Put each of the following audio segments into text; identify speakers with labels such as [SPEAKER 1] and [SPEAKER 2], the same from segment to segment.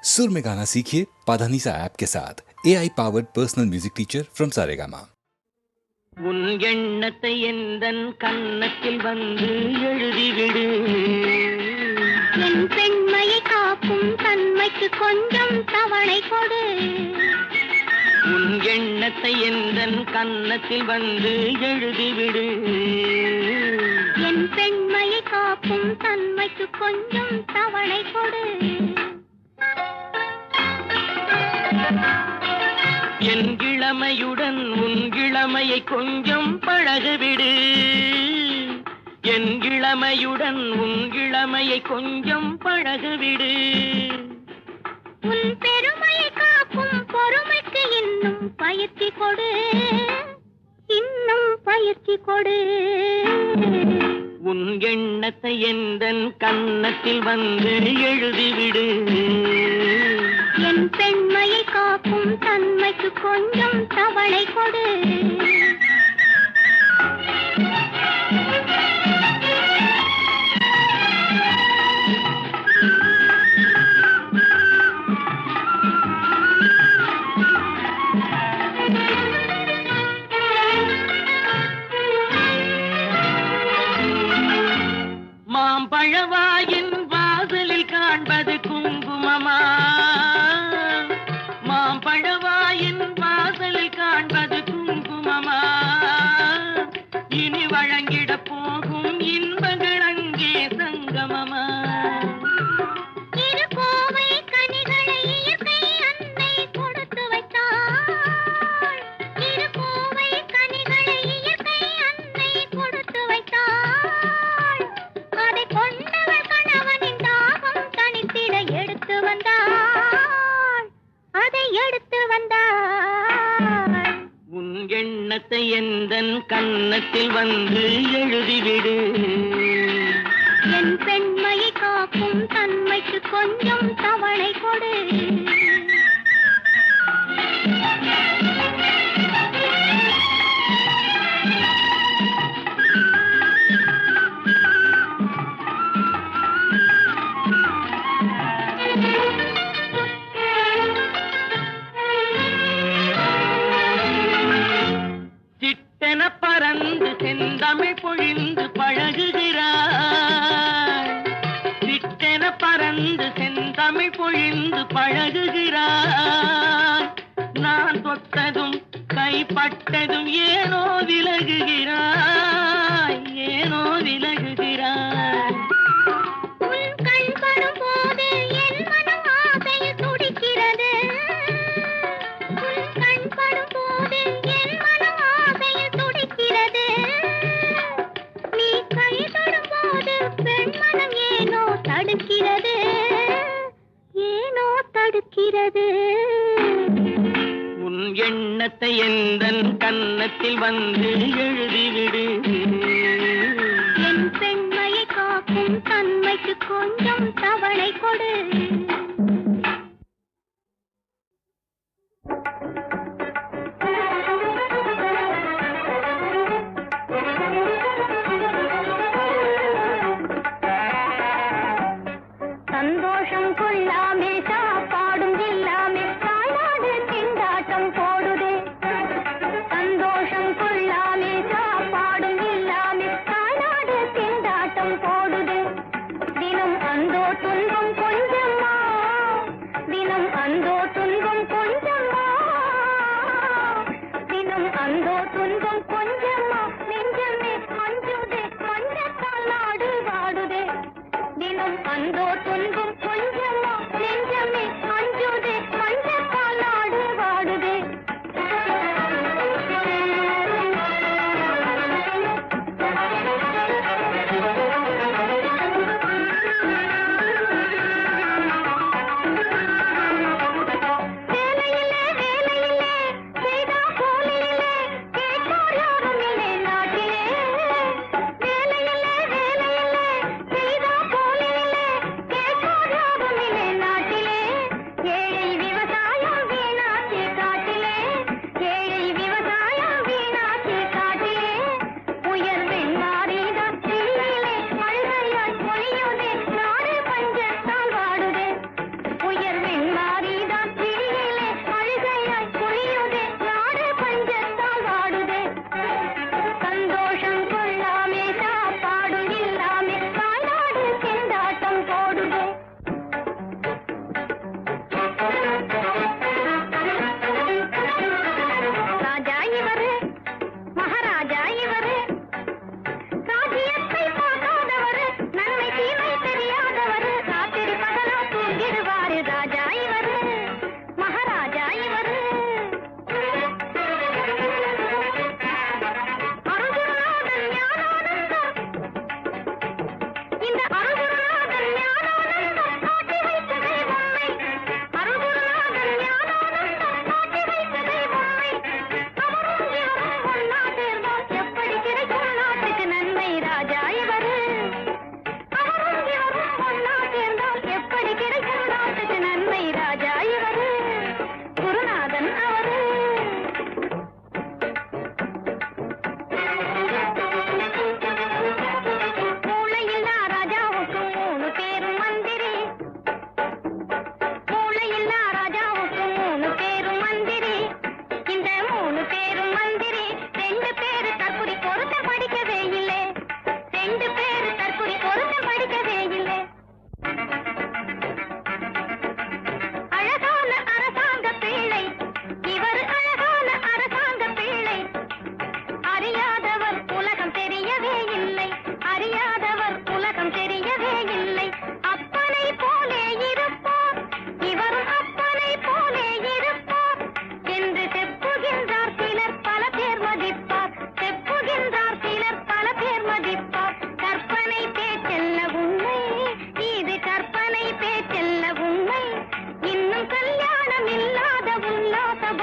[SPEAKER 1] सुर में गाना सीखिए पाधानीसा ऐप के साथ AI powered personal music teacher from Saregama.
[SPEAKER 2] உன் எண்ணத்தை எந்தன் கன்னத்தில் வந்து எழுதிவிடு.
[SPEAKER 3] என் பெண்மையை காக்கும் தன்மைக்கு கொஞ்சம் தவணை கொடு.
[SPEAKER 2] உன் எண்ணத்தை எந்தன் கன்னத்தில் வந்து எழுதிவிடு.
[SPEAKER 3] என் பெண்மையை காக்கும் தன்மைக்கு கொஞ்சம் தவணை கொடு.
[SPEAKER 2] என் இளமையுடன் உன் இளமையை கொஞ்சம் பழகவிடு. என் இளமையுடன் உன் இளமையை கொஞ்சம் பழகவிடு.
[SPEAKER 3] உன் பெருமையை காக்கும் பொறுமைக்கு இன்னும் பயிற்சி கொடு. இன்னும் பயிற்சி கொடு.
[SPEAKER 2] உன் எண்ணத்தை எந்தன் கன்னத்தில் வந்து எழுதிவிடு.
[SPEAKER 3] என் பெண்மையை காக்கும் தன்மைக்கு கொஞ்சம் தவணை கொடு.
[SPEAKER 2] மாம்பழவாயின் வாசலில் காண்பது குங்குமமா? மாம்பழவாயின் வாசலில் காண்பது குங்குமமா? இனி வழங்கிட போகும் இன்பங்கள் அங்கே சங்கமமா?
[SPEAKER 3] இரு கோவை கனிகளை இயற்கை அன்னை கொடுத்து வைத்தாள். இரு கோவை கனிகளை இயற்கை அன்னை கொடுத்து வைத்தாள். அதை கொண்டவள் கணவனின் தாகம் தனித்திட எடுத்து வந்தாள். அதை எடுத்து வந்தாள்.
[SPEAKER 2] உன் எண்ணத்தை எந்தன் கன்னத்தில் வந்து எழுதிவிடு.
[SPEAKER 3] என் பெண்மையை காக்கும் தன்மைக்கு கொஞ்சம் தவணை கொடு.
[SPEAKER 2] சிட்டென பறந்து செந்தமிழ் பொழிந்து பழகுகிறாய். சிட்டென பறந்து செந்தமிழ் பொழிந்து பழகுகிறாய். நான் தொட்டதும் கைப்பட்டதும் ஏனோ விலகுகிறாய். ஏனோ விலகுகிறாய்.
[SPEAKER 3] உன் கண் படும் போது என் மனம் ஆசையில் துடிக்கிறது. உன் கண் படும் போது என் மனம் ஆசையில் துடிக்கிறது. நீ கை தொடும் போது பெண் மனம் ஏனோ தடுக்கிறது. ஏனோ தடுக்கிறது.
[SPEAKER 2] உன் எண்ணத்தை எந்தன் கன்னத்தில் வந்து எழுதிவிடு.
[SPEAKER 3] என் பெண்மையை காக்கும் தன்மைக்கு கொஞ்சம் தவணை கொடு. சந்தோஷம் கொள்ளாமே சாப்பாடும் இல்லாமே தாய்நாடு திண்டாட்டம் போடுதே. சந்தோஷம் கொள்ளாமே சாப்பாடும் இல்லாமே தாய்நாடு திண்டாட்டம் போடுதே. தினம் அந்தோ துன்பம் கொஞ்சமா. தினம் அந்தோ துன்பம் கொஞ்சமா. தினம் அந்தோ துன்பம் கொஞ்சமா. நெஞ்சமே மஞ்சுதே மஞ்சத்தால் நாடு வாடுதே. தினம் அந்தோ துன்பம் கொஞ்சமா. நெஞ்சமே மஞ்சுதே மஞ்சத்தால் நாடு வாடுதே.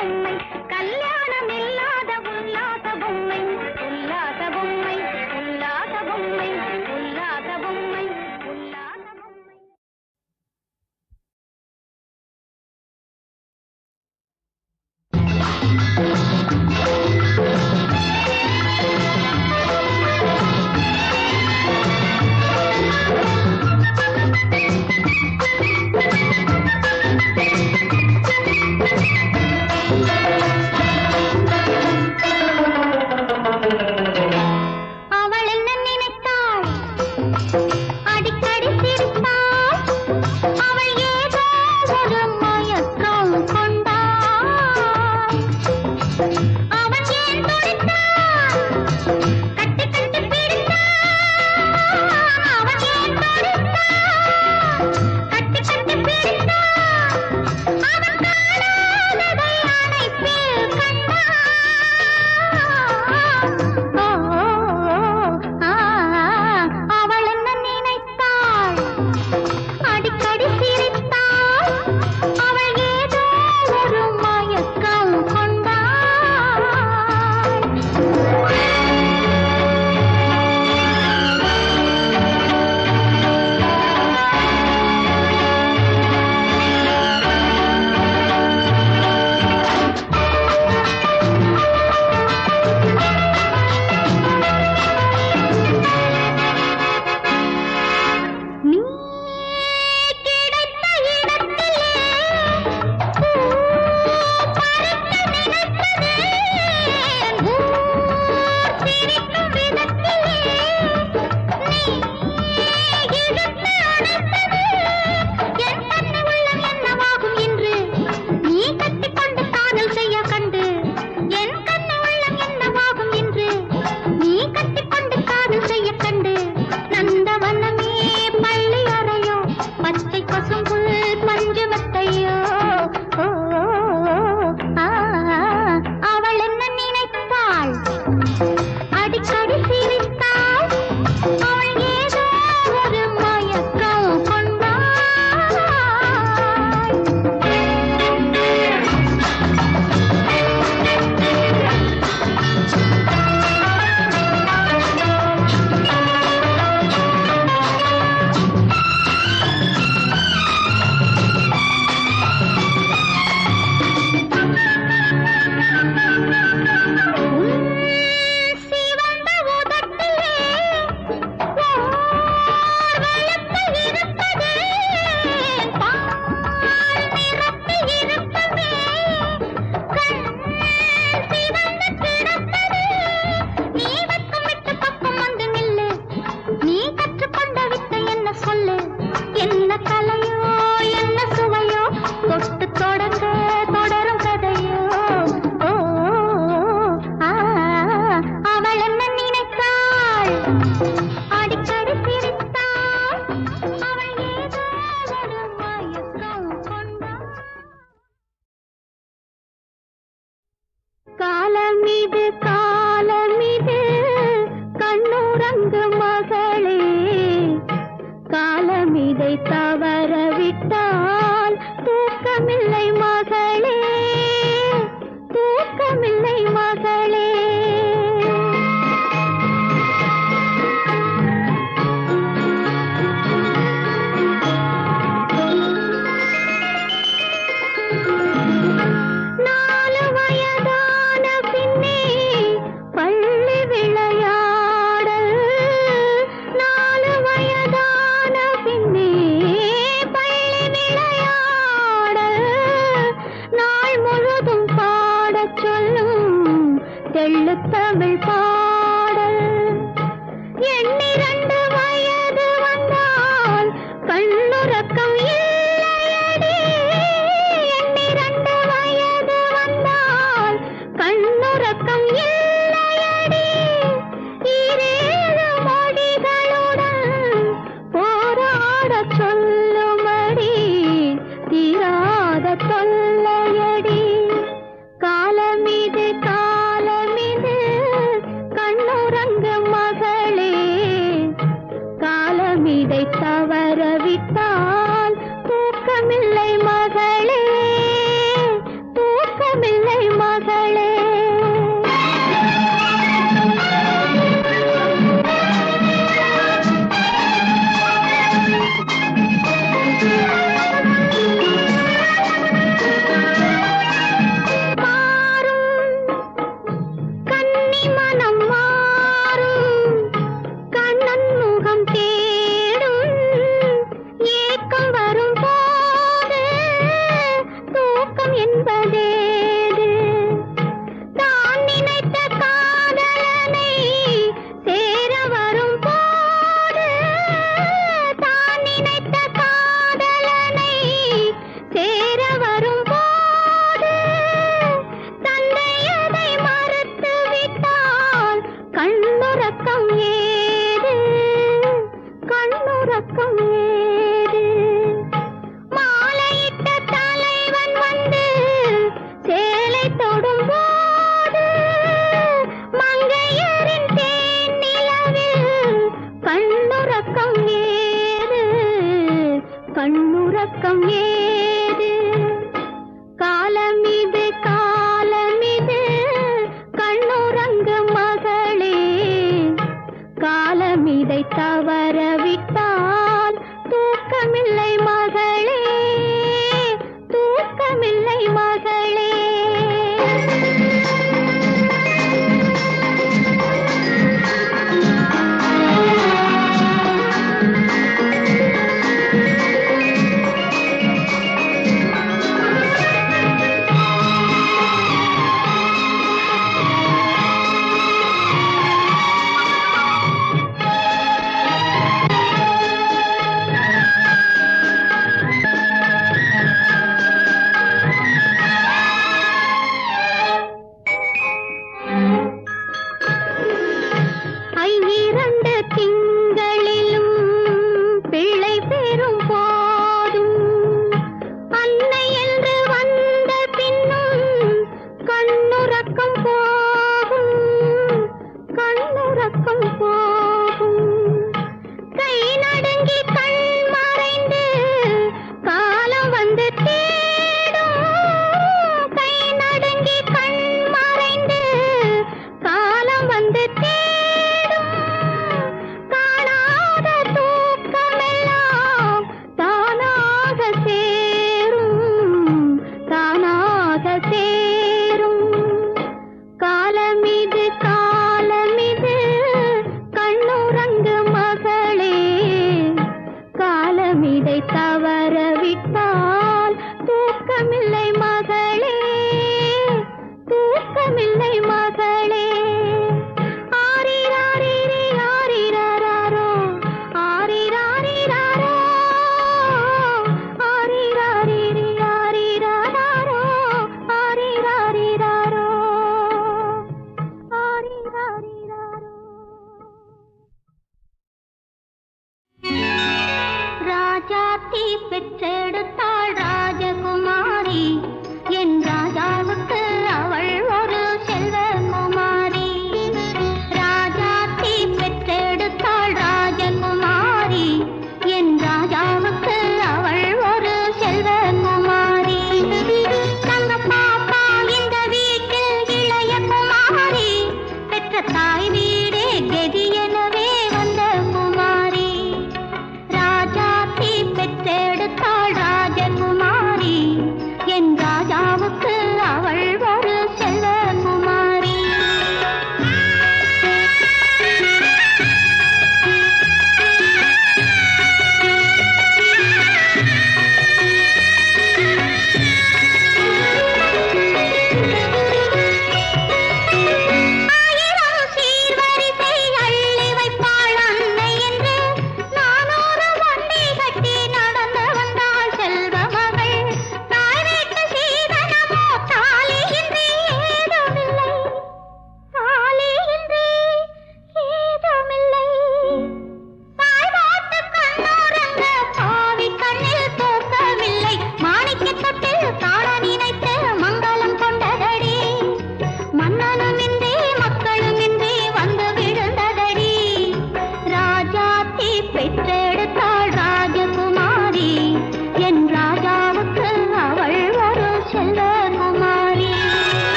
[SPEAKER 3] பொம்மை கல்யாணம் இல்லாத உல்லாச பொம்மை உல்லாச பொம்மை உல்லாச பொம்மை உல்லாச பொம்மை உல்லாச பொம்மை. அவள் என்ன நினைத்தாள் அடிக்கடி சிரித்தாள் அவள் ஏதோ ஒரு மயக்கம் கொண்டாள் அவன் ஏன் துடித்தான் கட்டி கட்டி பிடித்தான் அவன் ஏன் துடித்தான் கட்டி கட்டி பிடித்தான் அவன் காணாததை அணைப்பில் கண்டான் அவள் என்ன நினைத்தாள் அடிக்கடி சிரித்தாள் அவள் ஏதோ ஒரு மயக்கம் கொண்டாள் நீ கிடைத்த இடத்திலே பூ பறிக்க நினைத்ததேன் ஊர் சிரிக்கும் விதத்திலே நீ இழுத்து அணைத்தது என் கண்ணு உள்ளம் என்னவாகும் என்று நீ கட்டிக்கொண்டு காதல் செய்ய கண்டு என் கண்ணு உள்ளம் என்னவாகும் என்று நீ கட்டிக்கொண்டு காதல் செய்ய கண்டு நந்தவனமே பள்ளி அறையோ பச்சை பசும்புல் பஞ்சு மெத்தையோ அவள் என்ன நினைத்தாள் அடிக்கடி சிரித்தாள் அவள் ஏதோ ஒரு மயக்கம் கொண்டாள் சிவந்த உதட்டிலே ஓர் வெளுப்பு இருப்பதே பால் நிறத்து இருப்பதே கண் சிவந்து கிடப்பதே நீ வெட்கமிட்டு பக்கம் வந்து நில்லு நீ கற்றுக்கொண்ட வித்தை என்ன சொல்லு என்ன கலையோ என்ன சுவையோ தொட்டு தொடங்க தொடரும் கதையோ அவள் என்ன நினைத்தாள் அடிக்கடி சிரித்தாள் அவள் ஏதோ ஒரு மயக்கம் கொண்டாள் காலமிது கண்ணுறங்கு மகளே காலமிதை தவற விட்டால் தூக்கமில்லை மகளே தூக்கமில்லை மகளே நாலு வயதான பின்னே பள்ளி விளையாடல் நாலு வயதான பின்னே பள்ளி விளையாடல் நாள் முழுதும் பாடச் சொல்லும் தெள்ளுத்தமிழ் பாடல் எண்ணிரண்டு வயது வந்தால் கண்ணுறக்கம் இல்லையடி எண்ணிரண்டு வயது வந்தால் கண்ணுறக்கம் இல்லையடி இரேழு மொழிகளுடன் போராடச் சொல்லுமடி தீராத தொல்லையடி காலமிது கண்ணுறங்கு மகளே காலமிதை தவற விட்டால் தூக்கமில்லை மகளே தூக்கமில்லை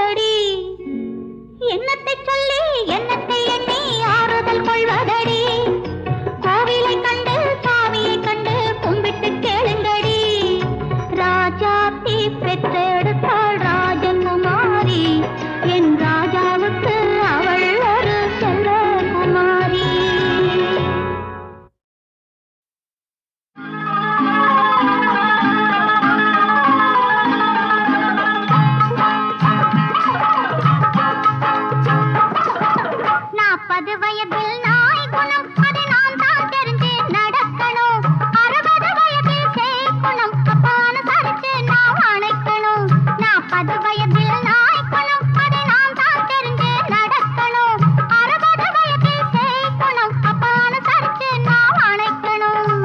[SPEAKER 3] கொள்வதடி என்னத்தை சொல்லி என்னத்தை எண்ணி ஆறுதல் கொள்வதடி கோவிலை கண்டு சாமியை கண்டு கும்பிட்டு கேளுங்கடி ராஜாத்தி பெற்றெடுத்தாள் ராஜகுமாரி என் ராஜாவுக்கு அவள் ஒரு செல்வகுமாரி வயதில் நாய் குணம் அதை நான் தான் தெரிஞ்சு நடக்கணும் 60 வயதில் சேய் குணம் அப்பான சரிச்சு நான் அணைக்கணும் 40 வயதில் நாய் குணம் அதை நான் தான் தெரிஞ்சு நடக்கணும் 60 வயதில் சேய் குணம் அப்பான சரிச்சு நான் அணைக்கணும்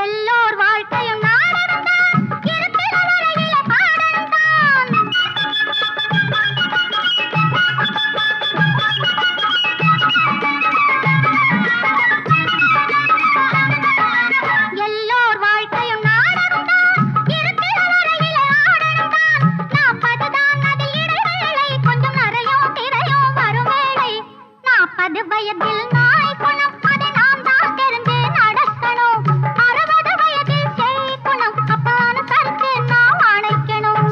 [SPEAKER 3] எல்லோர் வாழ்க்கையும் நாடகம்தான் இருக்கிற வரையில பாடம்தான் எல்லோர் வாழ்க்கையும் நாடகம்தான் இருக்கிற வரையில ஆடம்தான் 40 தான் அதில் இடைவேளை கொஞ்சம் நிறையும் திரையும் வரும் வேளை 40 வயதில் நாய் குணம் அதை நாம் தான் தெரிந்து நடக்கணும் 60 வயதில் சேய் குணம் அப்பான சரிச்சு நாம் அணைக்கணும்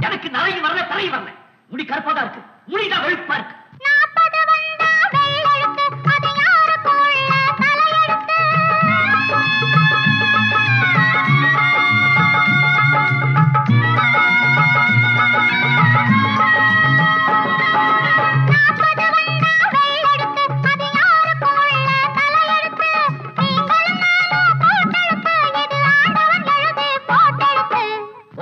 [SPEAKER 4] எனக்கு நாளைக்கு வரல தலையை வரல முடி கருப்பாதான் இருக்கு முடிதான் வெளுப்பா இருக்கு
[SPEAKER 3] 40 வந்தா வெள்ளெழுத்து அது யாருக்கும் உள்ள தலையெழுத்து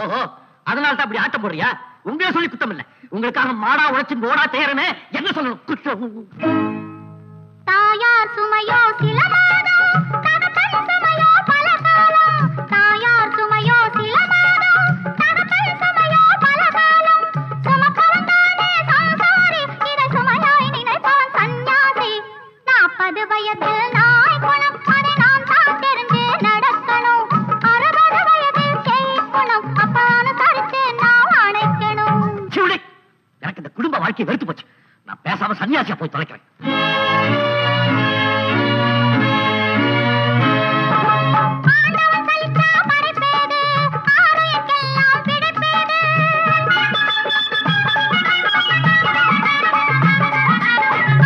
[SPEAKER 4] ஓஹோ அதனால அப்படி ஆட்டம் போடுறியா உங்களே சொல்லி குத்தம் இல்ல உங்களுக்காக மாடா உழைச்சு கோடா தேரனே என்ன சொல்லணும் குற்றம்
[SPEAKER 3] தாயார் சுமையோ சில மாதம் தகப்பன் சுமையோ பல காலம் தாயார் சுமையோ சில மாதம் தகப்பன் சுமையோ பல காலம் சுமப்பவன் தானே சம்சாரி இதை சுமையாய் நினைப்பவன் சந்நியாசி 40 வயதில் நாய் குணம் அதை நாம் தான் தெரிஞ்சு நடக்கணும் 60 வயதில் சேய் குணம் அப்பான சரிச்சு நாம் அணைக்கணும்
[SPEAKER 4] சிவுடே எனக்கு இந்த குடும்ப வாழ்க்கையை வெறுத்து போச்சு நான் பேசாம சன்னியாசியா போய் தொலைக்கிறேன்
[SPEAKER 3] ஆண்டவன் சலிச்சா படைப்பேது ஆலயக்கெல்லாம் பிடிப்பேது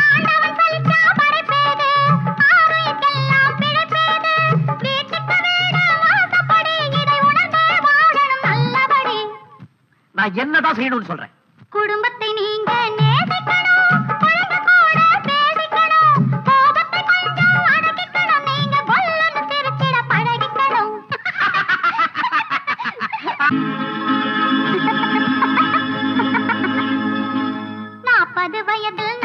[SPEAKER 3] ஆண்டவன் சலிச்சா படைப்பேது ஆலயக்கெல்லாம் பிடிப்பேது வீட்டுக்கு வீடு வாசப்படி இதை உணர்ந்தே வாழணும் நல்லபடி
[SPEAKER 4] நான் என்னதான் செய்யணும்னு சொல்றேன்
[SPEAKER 3] குடும்பத்தை நீங்க நேசிக்கணும் குழந்தை கூட பேசிக்கணும் கோபத்தை கொஞ்சம் அடக்கிக்கணும் நீங்க கொல்லன்னு சிரிச்சிட பழகிக்கணும் 40 வயதில்